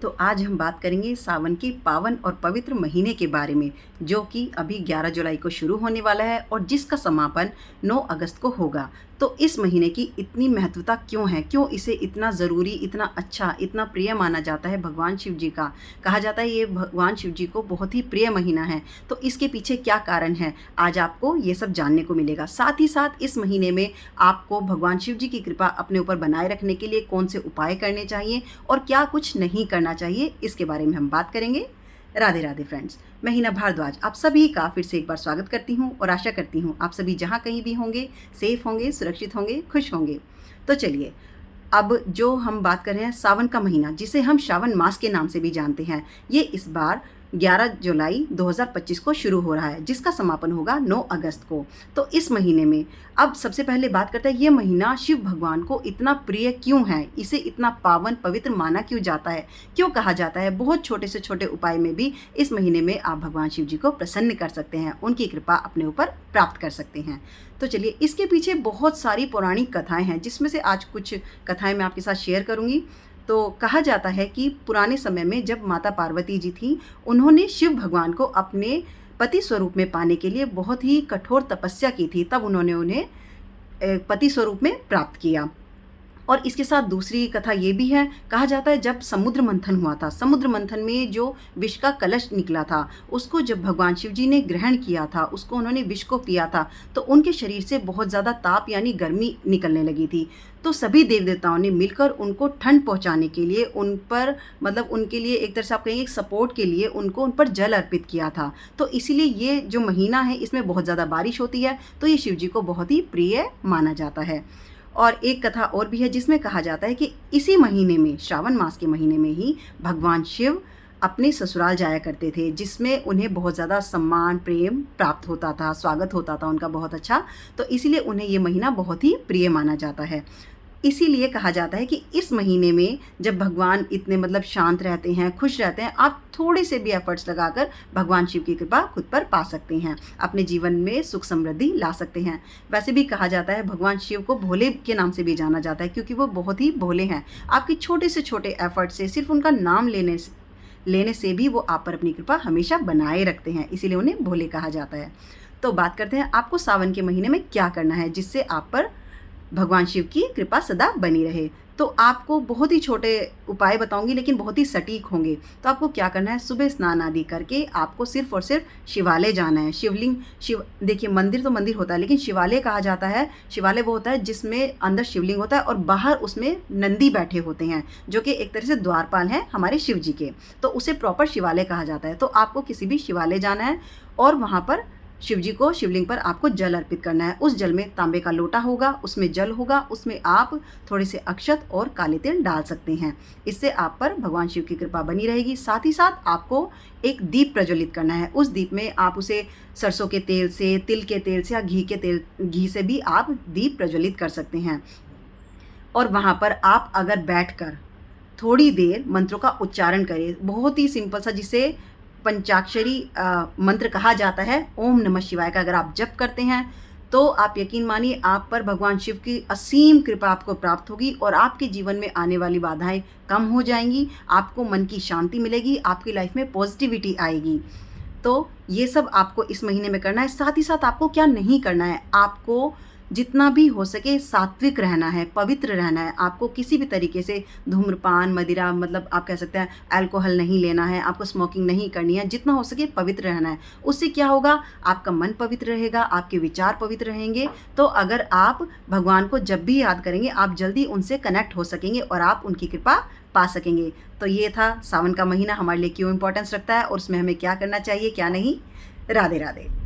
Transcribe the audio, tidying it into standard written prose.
तो आज हम बात करेंगे सावन के पावन और पवित्र महीने के बारे में, जो कि अभी 11 जुलाई को शुरू होने वाला है और जिसका समापन 9 अगस्त को होगा। तो इस महीने की इतनी महत्वता क्यों है, क्यों इसे इतना ज़रूरी, इतना अच्छा, इतना प्रिय माना जाता है भगवान शिव जी का। कहा जाता है ये भगवान शिव जी को बहुत ही प्रिय महीना है। तो इसके पीछे क्या कारण है, आज आपको ये सब जानने को मिलेगा। साथ ही साथ इस महीने में आपको भगवान शिव जी की कृपा अपने ऊपर बनाए रखने के लिए कौन से उपाय करने चाहिए और क्या कुछ नहीं करना चाहिए, इसके बारे में हम बात करेंगे। राधे राधे फ्रेंड्स, मैं हिना भारद्वाज आप सभी का फिर से एक बार स्वागत करती हूँ और आशा करती हूँ आप सभी जहाँ कहीं भी होंगे सेफ होंगे, सुरक्षित होंगे, खुश होंगे। तो चलिए, अब जो हम बात कर रहे हैं सावन का महीना, जिसे हम श्रावण मास के नाम से भी जानते हैं, ये इस बार 11 जुलाई 2025 को शुरू हो रहा है, जिसका समापन होगा 9 अगस्त को। तो इस महीने में अब सबसे पहले बात करते हैं, ये महीना शिव भगवान को इतना प्रिय क्यों है, इसे इतना पावन पवित्र माना क्यों जाता है, क्यों कहा जाता है। बहुत छोटे से छोटे उपाय में भी इस महीने में आप भगवान शिव जी को प्रसन्न कर सकते हैं, उनकी कृपा अपने ऊपर प्राप्त कर सकते हैं। तो चलिए, इसके पीछे बहुत सारी पौराणिक कथाएँ हैं, जिसमें से आज कुछ कथाएँ मैं आपके साथ शेयर करूँगी। तो कहा जाता है कि पुराने समय में जब माता पार्वती जी थी, उन्होंने शिव भगवान को अपने पति स्वरूप में पाने के लिए बहुत ही कठोर तपस्या की थी, तब उन्होंने उन्हें पति स्वरूप में प्राप्त किया। और इसके साथ दूसरी कथा ये भी है, कहा जाता है जब समुद्र मंथन हुआ था, समुद्र मंथन में जो विष का कलश निकला था, उसको जब भगवान शिव जी ने ग्रहण किया था, उसको उन्होंने विष को पिया था, तो उनके शरीर से बहुत ज़्यादा ताप यानी गर्मी निकलने लगी थी। तो सभी देव देवताओं ने मिलकर उनको ठंड पहुंचाने के लिए, उन पर मतलब उनके लिए एक तरह से आप कहेंगे एक सपोर्ट के लिए उनको उन पर जल अर्पित किया था। तो इसीलिए ये जो महीना है, इसमें बहुत ज़्यादा बारिश होती है, तो ये शिव जी को बहुत ही प्रिय माना जाता है। और एक कथा और भी है, जिसमें कहा जाता है कि इसी महीने में, श्रावण मास के महीने में ही भगवान शिव अपने ससुराल जाया करते थे, जिसमें उन्हें बहुत ज़्यादा सम्मान प्रेम प्राप्त होता था, स्वागत होता था उनका बहुत अच्छा। तो इसीलिए उन्हें ये महीना बहुत ही प्रिय माना जाता है। इसीलिए कहा जाता है कि इस महीने में जब भगवान इतने मतलब शांत रहते हैं, खुश रहते हैं, आप थोड़े से भी एफर्ट्स लगाकर भगवान शिव की कृपा खुद पर पा सकते हैं, अपने जीवन में सुख समृद्धि ला सकते हैं। वैसे भी कहा जाता है भगवान शिव को भोले के नाम से भी जाना जाता है, क्योंकि वो बहुत ही भोले हैं। आपके छोटे से छोटे एफर्ट से, सिर्फ उनका नाम लेने से भी वो आप पर अपनी कृपा हमेशा बनाए रखते हैं, इसीलिए उन्हें भोले कहा जाता है। तो बात करते हैं आपको सावन के महीने में क्या करना है, जिससे आप पर भगवान शिव की कृपा सदा बनी रहे। तो आपको बहुत ही छोटे उपाय बताऊंगी, लेकिन बहुत ही सटीक होंगे। तो आपको क्या करना है, सुबह स्नान आदि करके आपको सिर्फ और सिर्फ शिवालय जाना है। देखिए, मंदिर तो मंदिर होता है, लेकिन शिवालय कहा जाता है, शिवालय वो होता है जिसमें अंदर शिवलिंग होता है और बाहर उसमें नंदी बैठे होते हैं, जो कि एक तरह से द्वारपाल हैं हमारे शिव जी के। तो उसे प्रॉपर शिवालय कहा जाता है। तो आपको किसी भी शिवालय जाना है और वहाँ पर शिव जी को, शिवलिंग पर आपको जल अर्पित करना है। उस जल में तांबे का लोटा होगा, उसमें जल होगा, उसमें आप थोड़े से अक्षत और काले तिल डाल सकते हैं। इससे आप पर भगवान शिव की कृपा बनी रहेगी। साथ ही साथ आपको एक दीप प्रज्वलित करना है। उस दीप में आप उसे सरसों के तेल से, तिल के तेल से या घी से भी आप दीप प्रज्वलित कर सकते हैं। और वहाँ पर आप अगर बैठकर थोड़ी देर मंत्रों का उच्चारण करें, बहुत ही सिंपल सा, जिसे पंचाक्षरी मंत्र कहा जाता है, ओम नमः शिवाय का अगर आप जप करते हैं, तो आप यकीन मानिए आप पर भगवान शिव की असीम कृपा आपको प्राप्त होगी और आपके जीवन में आने वाली बाधाएं कम हो जाएंगी, आपको मन की शांति मिलेगी, आपकी लाइफ में पॉजिटिविटी आएगी। तो ये सब आपको इस महीने में करना है। साथ ही साथ आपको क्या नहीं करना है, आपको जितना भी हो सके सात्विक रहना है, पवित्र रहना है। आपको किसी भी तरीके से धूम्रपान, मदिरा, मतलब आप कह सकते हैं अल्कोहल नहीं लेना है, आपको स्मोकिंग नहीं करनी है, जितना हो सके पवित्र रहना है। उससे क्या होगा, आपका मन पवित्र रहेगा, आपके विचार पवित्र रहेंगे। तो अगर आप भगवान को जब भी याद करेंगे, आप जल्दी उनसे कनेक्ट हो सकेंगे और आप उनकी कृपा पा सकेंगे। तो ये था सावन का महीना हमारे लिए क्यों इंपॉर्टेंस रखता है और उसमें हमें क्या करना चाहिए, क्या नहीं। राधे राधे।